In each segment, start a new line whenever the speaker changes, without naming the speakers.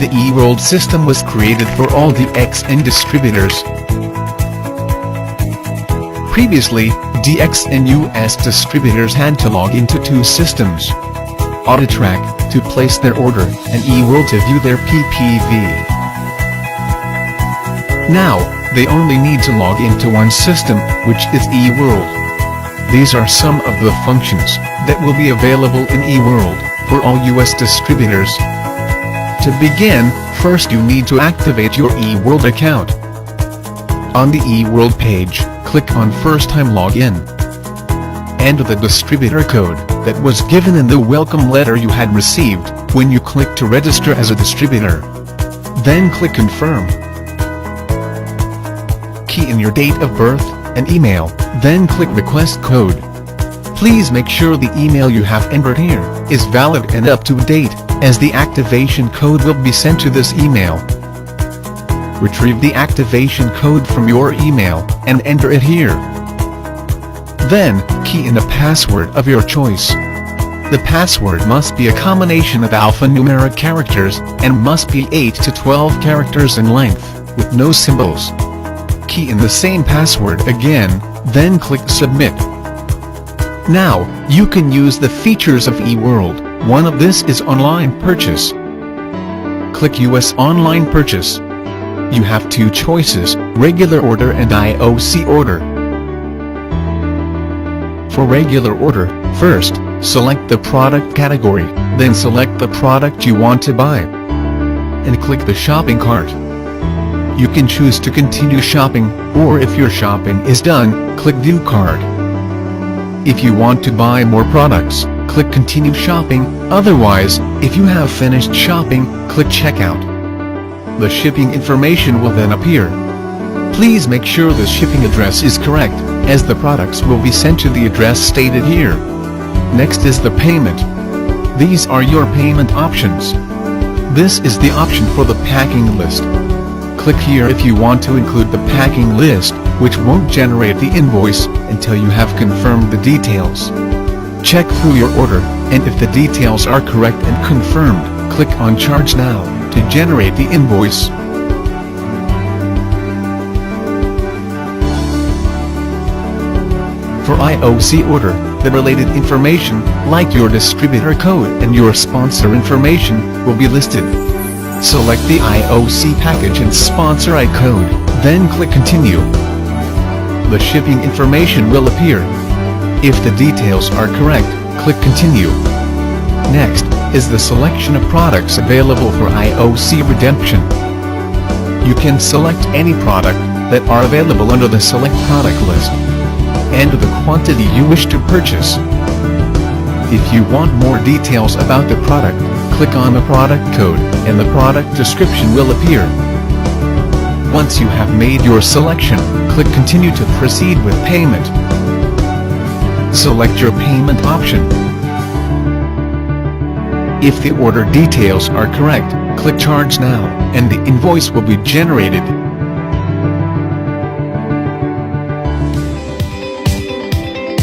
The eWorld system was created for all DXN distributors. Previously, DXN US distributors had to log into two systems: AutoTrack to place their order and eWorld to view their PPV. Now, they only need to log into one system, which is eWorld. These are some of the functions that will be available in eWorld for all US distributors. To begin, first you need to activate your eWorld account. On the eWorld page, click on First Time Login. Enter the distributor code that was given in the welcome letter you had received when you clicked to register as a distributor. Then click Confirm. Key in your date of birth and email, then click Request Code. Please make sure the email you have entered here is valid and up to date, as the activation code will be sent to this email. Retrieve the activation code from your email and enter it here. Then, key in a password of your choice. The password must be a combination of alphanumeric characters and must be 8 to 12 characters in length, with no symbols. Key in the same password again, then click Submit. Now, you can use the features of eWorld. One of this is online purchase. Click US Online Purchase. You have two choices, regular order and IOC order. For regular order, first, select the product category, then select the product you want to buy, and click the shopping cart. You can choose to continue shopping, or if your shopping is done, click View Cart. If you want to buy more products, click Continue Shopping, otherwise, if you have finished shopping, click Checkout. The shipping information will then appear. Please make sure the shipping address is correct, as the products will be sent to the address stated here. Next is the payment. These are your payment options. This is the option for the packing list. Click here if you want to include the packing list, which won't generate the invoice until you have confirmed the details. Check through your order, and if the details are correct and confirmed, click on Charge Now to generate the invoice. For IOC order, the related information, like your distributor code and your sponsor information, will be listed. Select the IOC package and sponsor I code, then click Continue. The shipping information will appear. If the details are correct, click Continue. Next is the selection of products available for IOC redemption. You can select any product that are available under the Select Product list. Enter the quantity you wish to purchase. If you want more details about the product, click on the product code, and the product description will appear. Once you have made your selection, click Continue to proceed with payment. Select your payment option. If the order details are correct, click Charge Now, and the invoice will be generated.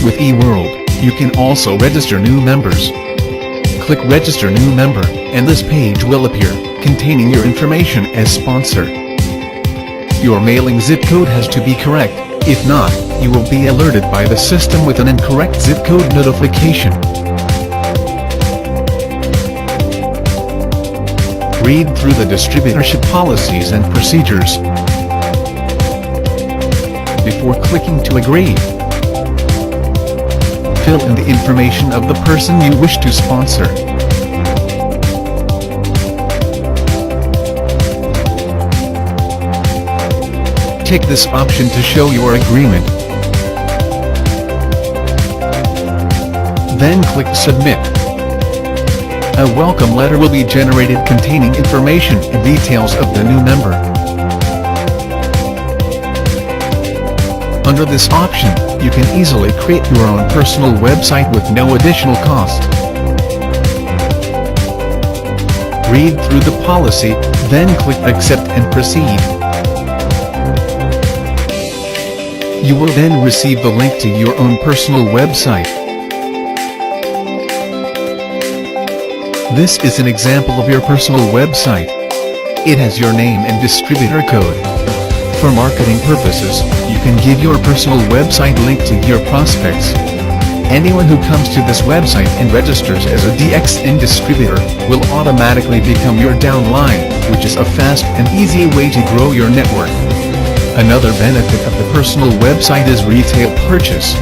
With eWorld, you can also register new members. Click Register New Member, and this page will appear, containing your information as sponsor. Your mailing zip code has to be correct, if not, you will be alerted by the system with an incorrect zip code notification. Read through the distributorship policies and procedures before clicking to agree. Fill in the information of the person you wish to sponsor. Tick this option to show your agreement. Then click Submit. A welcome letter will be generated containing information and details of the new member. Under this option, you can easily create your own personal website with no additional cost. Read through the policy, then click Accept and Proceed. You will then receive the link to your own personal website. This is an example of your personal website. It has your name and distributor code. For marketing purposes, you can give your personal website link to your prospects. Anyone who comes to this website and registers as a DXN distributor will automatically become your downline, which is a fast and easy way to grow your network. Another benefit of the personal website is retail purchase.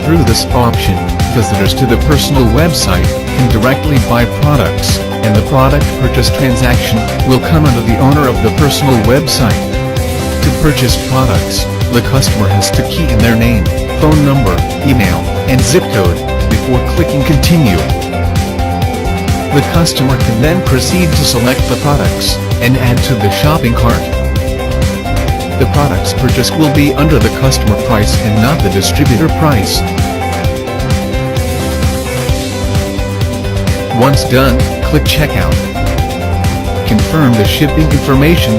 Through this option, visitors to the personal website can directly buy products, and the product purchase transaction will come under the owner of the personal website. To purchase products, the customer has to key in their name, phone number, email, and zip code before clicking continue. The customer can then proceed to select the products and add to the shopping cart. The products purchased will be under the customer price and not the distributor price. Once done, click Checkout. Confirm the shipping information.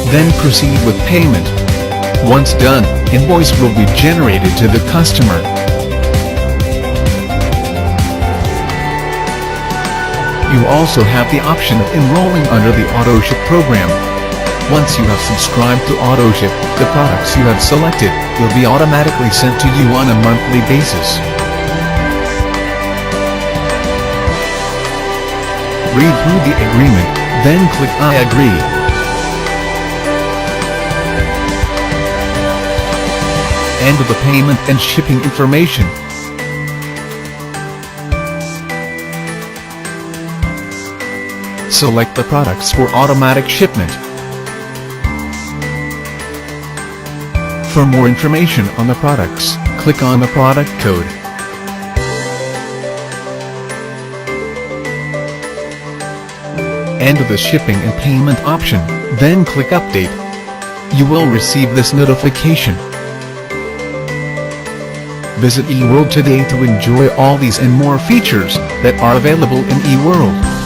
Then proceed with payment. Once done, invoice will be generated to the customer. You also have the option of enrolling under the AutoShip program. Once you have subscribed to AutoShip, the products you have selected will be automatically sent to you on a monthly basis. Read through the agreement, then click I agree. Enter the payment and shipping information. Select the products for automatic shipment. For more information on the products, click on the product code. Enter the shipping and payment option, then click Update. You will receive this notification. Visit eWorld today to enjoy all these and more features that are available in eWorld.